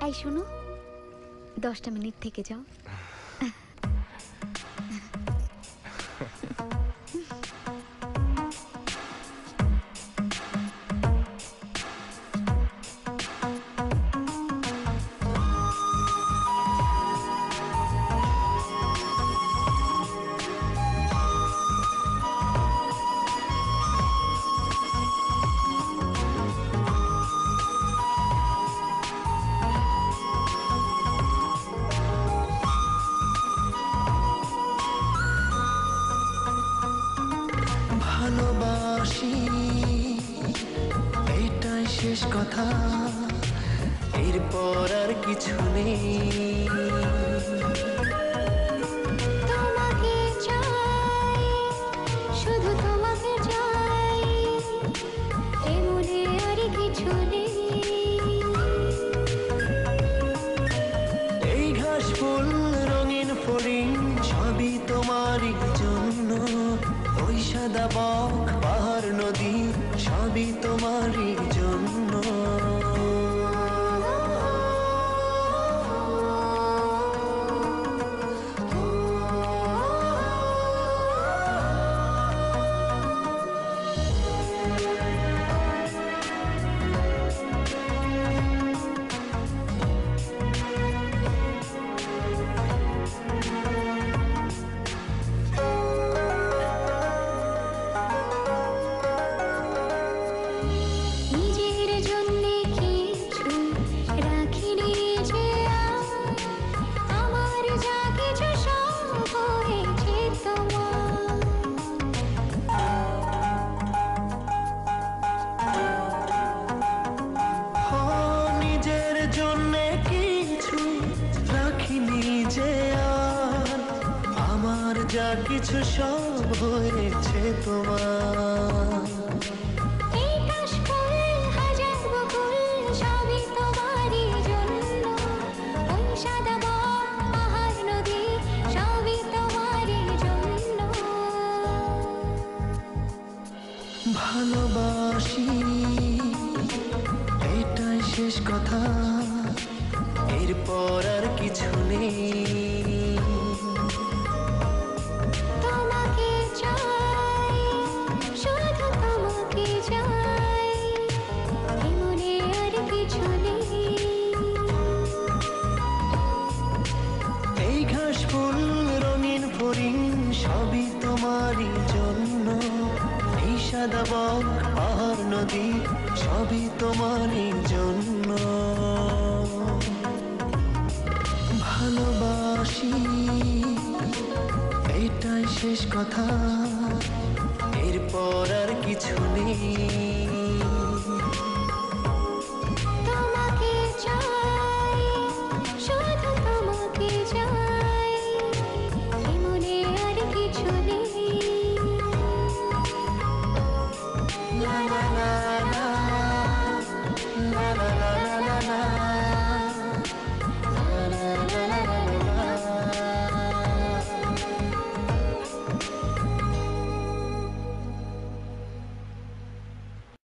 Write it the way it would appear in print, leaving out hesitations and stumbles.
এই শোনো, 10টা মিনিট থেকে যাও। ভালোবাসি এটাই শেষ কথা, এরপর আর কিছু নেই। তোমাকে চাই, শুধু তোমাকে চাই, এ মনে আর কিছু নেই। এই ঘাস ফুল রঙিন ফড়িং সবই তোমারই জন্য, ওই সাদা বক পাহাড় নদী সবই তোমারই জন্য। নিজের জন্যে কিছু রাখিনি যে আর, আমার যা কিছু সব হয়েছে তোমার। নিজের জন্য কিছু রাখিনি যে আর, আমার যা কিছু সব হয়েছে তোমার। এই কাশফুল হাজার বকুল সবই তোমারই জন্য, ওই সাদা বক পাহাড় নদী সবই তোমারই জন্য। ভালোবাসি এটাই শেষ কথা, এরপর আর কিছু নেই। তোমাকে চাই, শুধু তোমাকে চাই, এ মনে আর কিছু নেই। এই ঘাস ফুল রঙিন ফড়িং সবই তোমারই জন্য, এই সাদা বক পাহাড় নদী সবই তোমারই জন্য। ভালোবাসি এটাই শেষ কথা, এরপর আর কিছু নেই।